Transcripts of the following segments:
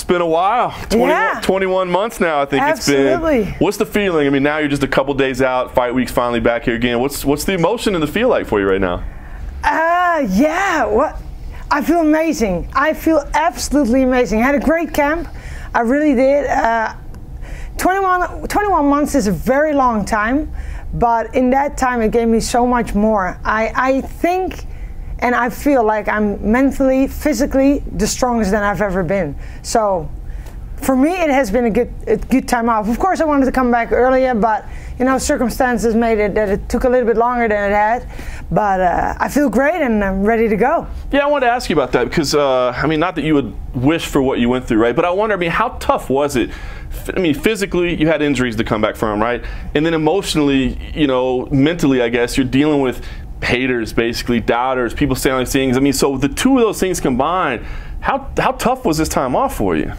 It's been a while. 21 months now, I think it's been. What's the feeling? I mean, now you're just a couple days out. Fight week's finally back here again. What's the emotion and the feel like for you right now? I feel amazing. I feel absolutely amazing. I had a great camp. I really did. 21 months is a very long time, but in that time it gave me so much more. I think and I feel like I'm mentally, physically the strongest than I've ever been. So for me, it has been a good time off. Of course, I wanted to come back earlier, but you know, circumstances made it that it took a little bit longer than it had. But I feel great and I'm ready to go. Yeah, I wanted to ask you about that because, I mean, not that you would wish for what you went through, right? But I wonder, I mean, how tough was it? I mean, physically, you had injuries to come back from, right? And then emotionally, you know, mentally, I guess, you're dealing with haters, basically, doubters, people saying like things. I mean, so the two of those things combined, how tough was this time off for you?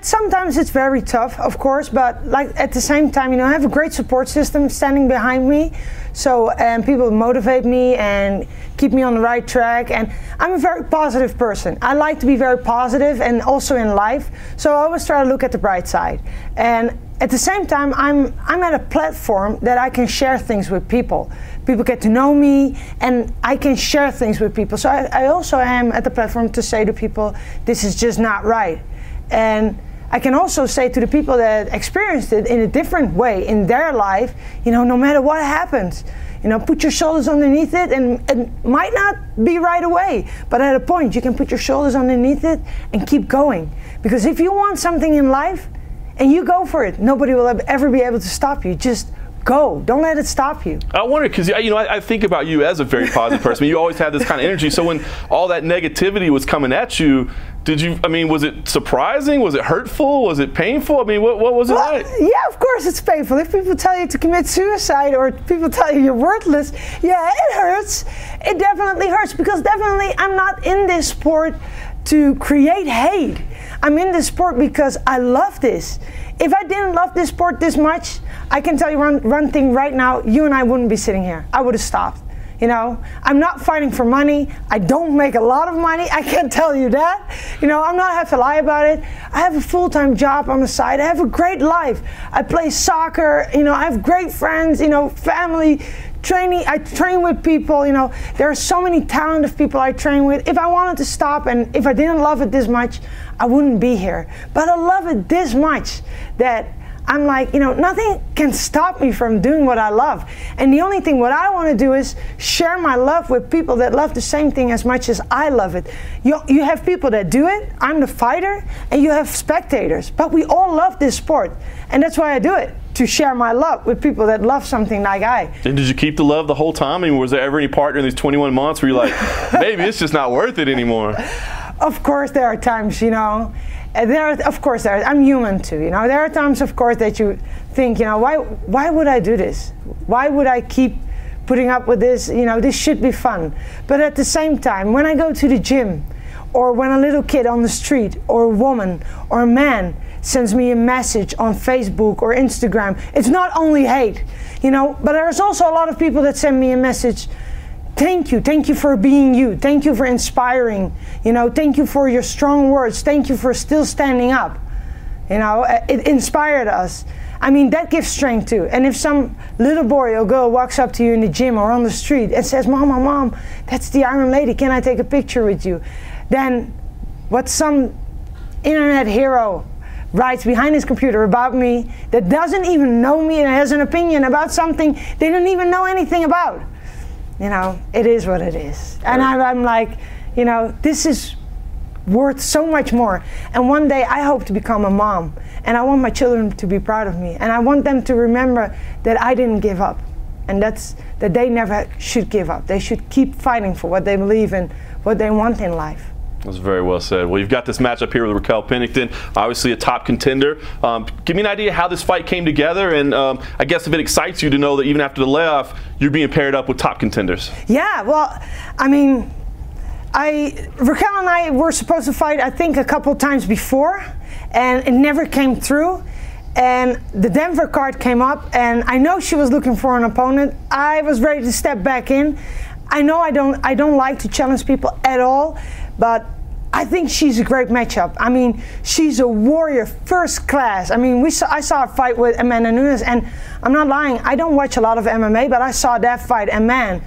Sometimes it's very tough, of course, but like at the same time, you know, I have a great support system standing behind me. So people motivate me and keep me on the right track. And I'm a very positive person. I like to be very positive and also in life. So I always try to look at the bright side. And at the same time, I'm at a platform that I can share things with people. People get to know me and I can share things with people. So I also am at the platform to say to people, this is just not right. And I can also say to the people that experienced it in a different way in their life, you know, no matter what happens, you know, put your shoulders underneath it, and it might not be right away, but at a point you can put your shoulders underneath it and keep going. Because if you want something in life and you go for it, nobody will ever be able to stop you. Just go. Don't let it stop you. I wonder, because you know, I think about you as a very positive person. I mean, you always had this kind of energy. So when all that negativity was coming at you, I mean, was it surprising? Was it hurtful? Was it painful? I mean, what was it like? Yeah, of course it's painful. If people tell you to commit suicide or people tell you you're worthless, yeah, it hurts. It definitely hurts, because definitely I'm not in this sport to create hate. I'm in this sport because I love this. If I didn't love this sport this much, I can tell you one thing right now, you and I wouldn't be sitting here. I would have stopped. You know, I'm not fighting for money. I don't make a lot of money. I can't tell you that. You know, I'm not have to lie about it. I have a full-time job on the side. I have a great life. I play soccer. You know, I have great friends, you know, family, training. I train with people, you know. There are so many talented people I train with. If I wanted to stop and if I didn't love it this much, I wouldn't be here. But I love it this much that I'm like, you know, nothing can stop me from doing what I love. And the only thing what I want to do is share my love with people that love the same thing as much as I love it. You have people that do it, I'm the fighter, and you have spectators. But we all love this sport. And that's why I do it, to share my love with people that love something like I. And did you keep the love the whole time? I mean, was there ever any part during these 21 months where you're like, maybe it's just not worth it anymore? Of course there are times, you know. I'm human too, you know. There are times, of course, that you think, you know, why would I do this? Why would I keep putting up with this? You know, this should be fun. But at the same time, when I go to the gym, or when a little kid on the street, or a woman, or a man sends me a message on Facebook or Instagram, it's not only hate, you know, but there's also a lot of people that send me a message. Thank you for being you. Thank you for inspiring. You know, thank you for your strong words. Thank you for still standing up. You know, it inspired us. I mean, that gives strength too. And if some little boy or girl walks up to you in the gym or on the street and says, Mom, that's the Iron Lady, can I take a picture with you? Then what some internet hero writes behind his computer about me that doesn't even know me and has an opinion about something they don't even know anything about. You know, it is what it is. And I'm like, you know, this is worth so much more. And one day I hope to become a mom. And I want my children to be proud of me. And I want them to remember that I didn't give up. And that they never should give up. They should keep fighting for what they believe in, what they want in life. That's very well said. Well, you've got this matchup here with Raquel Pennington, obviously a top contender. Give me an idea how this fight came together, and I guess if it excites you to know that even after the layoff, you're being paired up with top contenders. Yeah, well, I mean, Raquel and I were supposed to fight, I think, a couple times before, and it never came through. And the Denver card came up, and I know she was looking for an opponent. I was ready to step back in. I know I don't like to challenge people at all, but I think she's a great matchup. I mean, she's a warrior, first class. I mean, I saw a fight with Amanda Nunes, and I'm not lying, I don't watch a lot of MMA, but I saw that fight, and man,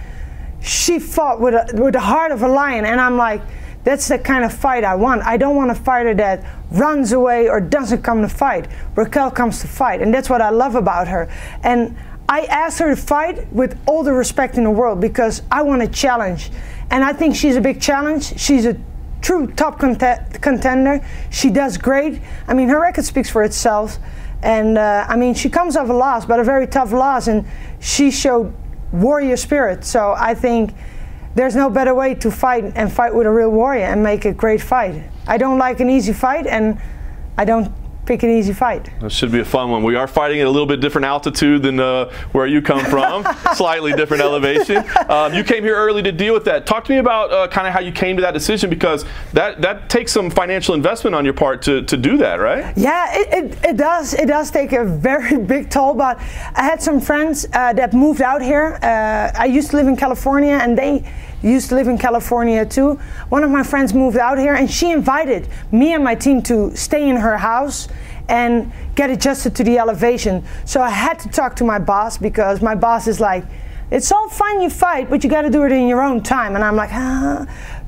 she fought with the heart of a lion, and I'm like, that's the kind of fight I want. I don't want a fighter that runs away or doesn't come to fight. Raquel comes to fight, and that's what I love about her. And I asked her to fight with all the respect in the world because I want a challenge. And I think she's a big challenge. She's a true top contender. She does great. I mean, her record speaks for itself. And I mean, she comes off a loss, but a very tough loss, and she showed warrior spirit. So I think there's no better way to fight and fight with a real warrior and make a great fight. I don't like an easy fight, and I don't pick an easy fight. That should be a fun one. We are fighting at a little bit different altitude than where you come from, slightly different elevation. You came here early to deal with that. Talk to me about kind of how you came to that decision, because that takes some financial investment on your part to do that, right? Yeah, it does. It does take a very big toll, but I had some friends that moved out here. I used to live in California, and they used to live in California too. One of my friends moved out here, and she invited me and my team to stay in her house and get adjusted to the elevation. So I had to talk to my boss, because my boss is like, it's all fine you fight, but you got to do it in your own time. And I'm like,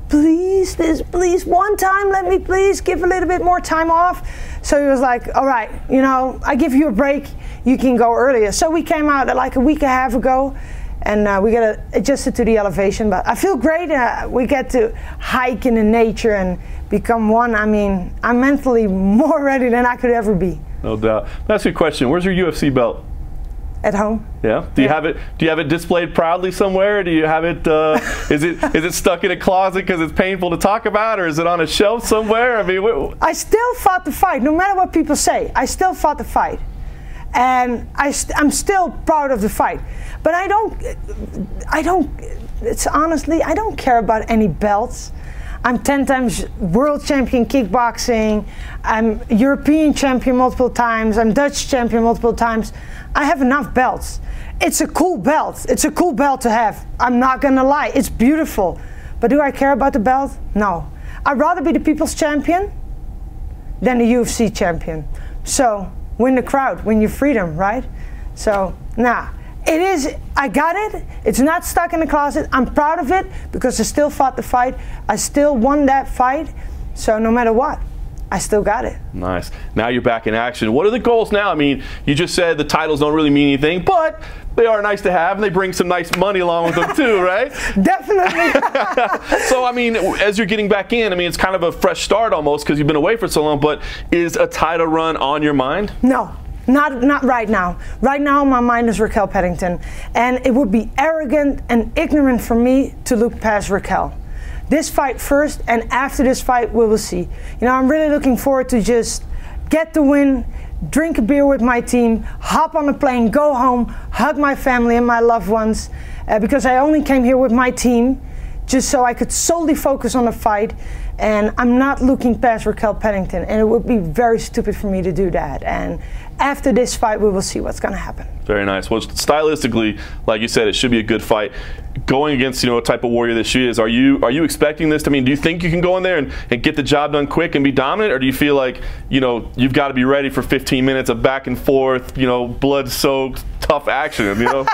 please, please, one time, let me please give a little bit more time off. So he was like, all right, you know, I give you a break, you can go earlier. So we came out like a week and a half ago, and we got adjusted to the elevation. But I feel great. We get to hike in the nature and become one. I mean, I'm mentally more ready than I could ever be. No doubt. That's a good question. Where's your UFC belt? At home. Yeah. Do you have it? Do you have it displayed proudly somewhere? Do you have it? Is it stuck in a closet because it's painful to talk about, or is it on a shelf somewhere? I mean, I still fought the fight, no matter what people say. I still fought the fight, and I'm still proud of the fight. But I don't. It's honestly, I don't care about any belts. I'm 10 times world champion kickboxing. I'm European champion multiple times. I'm Dutch champion multiple times. I have enough belts. It's a cool belt. It's a cool belt to have. I'm not gonna lie, it's beautiful. But do I care about the belt? No. I'd rather be the people's champion than the UFC champion. So win the crowd, win your freedom, right? So, nah. It is, I got it. It's not stuck in the closet. I'm proud of it because I still fought the fight. I still won that fight. So no matter what, I still got it. Nice. Now you're back in action. What are the goals now? I mean, you just said the titles don't really mean anything, but they are nice to have, and they bring some nice money along with them too, right? Definitely. So, I mean, as you're getting back in, I mean, it's kind of a fresh start almost because you've been away for so long, but is a title run on your mind? No. Not right now. Right now, my mind is Raquel Pennington, and it would be arrogant and ignorant for me to look past Raquel. This fight first, and after this fight, we will see. You know, I'm really looking forward to just get the win, drink a beer with my team, hop on a plane, go home, hug my family and my loved ones, because I only came here with my team just so I could solely focus on the fight. And I'm not looking past Raquel Pennington, and it would be very stupid for me to do that. And after this fight, we will see what's going to happen. Very nice. Well, stylistically, like you said, it should be a good fight. Going against, you know, a type of warrior that she is, are you expecting this? I mean, do you think you can go in there and get the job done quick and be dominant, or do you feel like, you know, you've got to be ready for 15 minutes of back and forth, you know, blood-soaked, tough action, you know?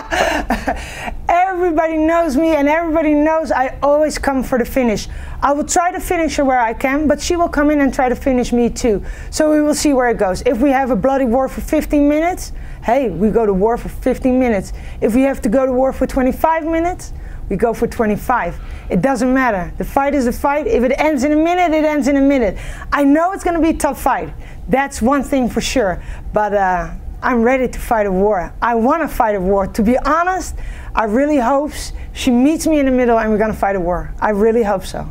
Everybody knows me, and everybody knows I always come for the finish. I will try to finish her where I can, but she will come in and try to finish me too. So we will see where it goes. If we have a bloody war for 15 minutes, hey, we go to war for 15 minutes. If we have to go to war for 25 minutes, we go for 25. It doesn't matter. The fight is a fight. If it ends in a minute, it ends in a minute. I know it's going to be a tough fight. That's one thing for sure. But I'm ready to fight a war. I want to fight a war. To be honest, I really hope she meets me in the middle and we're going to fight a war. I really hope so.